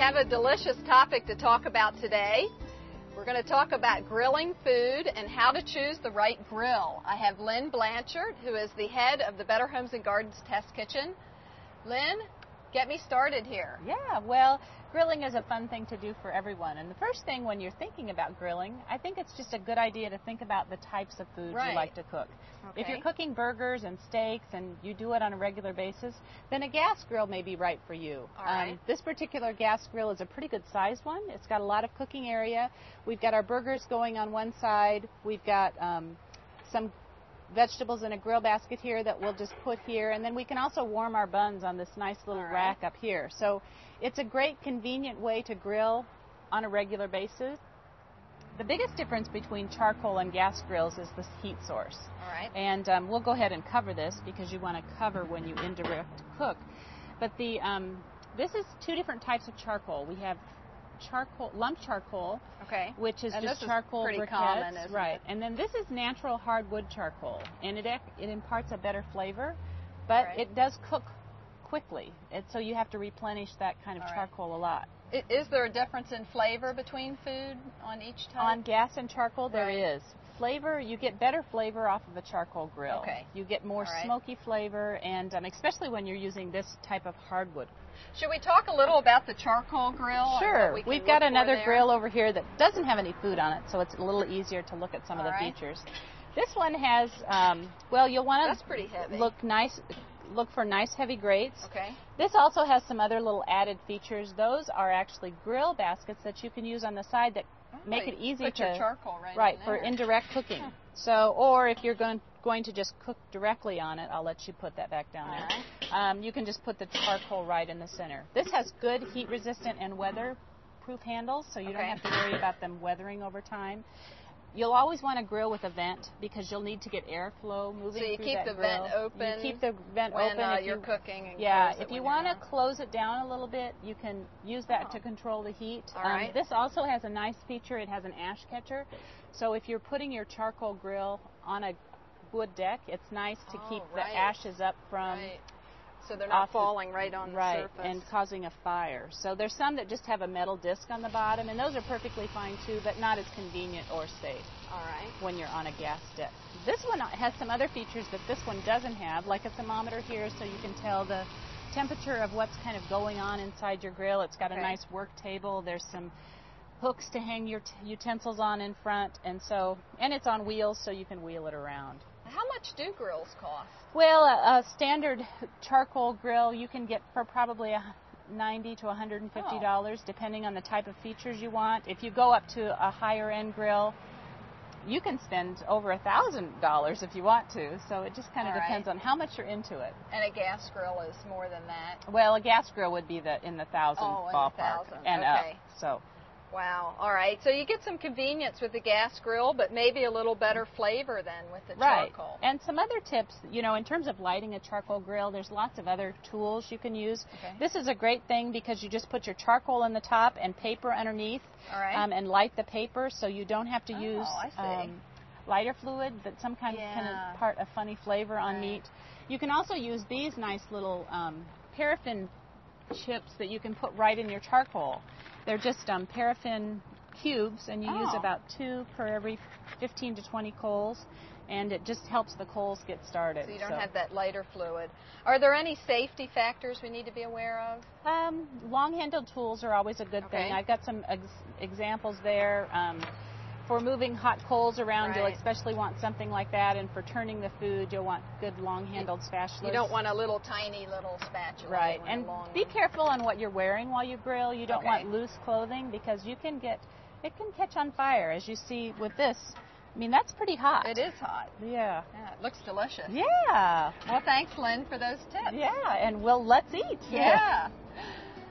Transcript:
have a delicious topic to talk about today. We're going to talk about grilling food and how to choose the right grill. I have Lynn Blanchard, who is the head of the Better Homes and Gardens Test Kitchen. Lynn, get me started here. Yeah, well, grilling is a fun thing to do for everyone. And the first thing when you're thinking about grilling, I think it's just a good idea to think about the types of food you like to cook. Okay. If you're cooking burgers and steaks and you do it on a regular basis, then a gas grill may be right for you. All right. This particular gas grill is a pretty good sized one. It's got a lot of cooking area. We've got our burgers going on one side. We've got some vegetables in a grill basket here that we'll just put here, and then we can also warm our buns on this nice little rack up here. So it's a great convenient way to grill on a regular basis. The biggest difference between charcoal and gas grills is the heat source. All right. And we'll go ahead and cover this because you want to cover when you indirect cook. But the this is two different types of charcoal. We have charcoal, lump charcoal, which is and just this charcoal is pretty briquettes, common, isn't right? it? And then this is natural hardwood charcoal, and it imparts a better flavor, but it does cook quickly. So you have to replenish that kind of charcoal a lot. Is there a difference in flavor between food on each type? On gas and charcoal, there is. Flavor, you get better flavor off of a charcoal grill. Okay. You get more smoky flavor, and especially when you're using this type of hardwood. Should we talk a little about the charcoal grill? Sure. We've got another grill over here that doesn't have any food on it, so it's a little easier to look at some of the features. This one has, well, you'll want to look for nice heavy grates. Okay. This also has some other little added features. Those are actually grill baskets that you can use on the side that make it easy put your charcoal for indirect cooking. So, or if you're going to just cook directly on it, I'll let you put that back down there. You can just put the charcoal right in the center. This has good heat resistant and weather-proof handles, so you don't have to worry about them weathering over time. You'll always want to grill with a vent because you'll need to get airflow moving through that grill. So you keep the vent open. You keep the vent open if you're cooking. And if you want to close it down a little bit, you can use that to control the heat. This also has a nice feature. It has an ash catcher. So if you're putting your charcoal grill on a wood deck, it's nice to keep the ashes up from so they're not falling right on the surface. And causing a fire. So there's some that just have a metal disc on the bottom, and those are perfectly fine too, but not as convenient or safe when you're on a gas deck. This one has some other features that this one doesn't have, like a thermometer here so you can tell the temperature of what's kind of going on inside your grill. It's got a nice work table. There's some hooks to hang your utensils on in front, and it's on wheels so you can wheel it around. How much do grills cost? Well, a standard charcoal grill you can get for probably $90 to $150, depending on the type of features you want. If you go up to a higher end grill, you can spend over $1,000 if you want to. So it just kind of depends on how much you're into it. And a gas grill is more than that? Well, a gas grill would be in the $1,000 ballpark and up. So. Wow. All right. So you get some convenience with the gas grill, but maybe a little better flavor than with the charcoal. And some other tips, in terms of lighting a charcoal grill, there's lots of other tools you can use. This is a great thing because you just put your charcoal on the top and paper underneath and light the paper, so you don't have to use lighter fluid that sometimes can impart a funny flavor on meat. You can also use these nice little paraffin chips that you can put right in your charcoal. They're just paraffin cubes, and you use about 2 per every 15 to 20 coals, and it just helps the coals get started. So you don't have that lighter fluid. Are there any safety factors we need to be aware of? Long-handled tools are always a good thing. I've got some examples there. For moving hot coals around, you'll especially want something like that, and for turning the food, you'll want good long-handled spatulas. You don't want a tiny little spatula. Right, and be careful on what you're wearing while you grill. You don't want loose clothing because it can catch on fire, as you see with this. I mean, that's pretty hot. It is hot. Yeah. It looks delicious. Yeah. Well, thanks, Lynn, for those tips. Yeah, and let's eat. Yeah.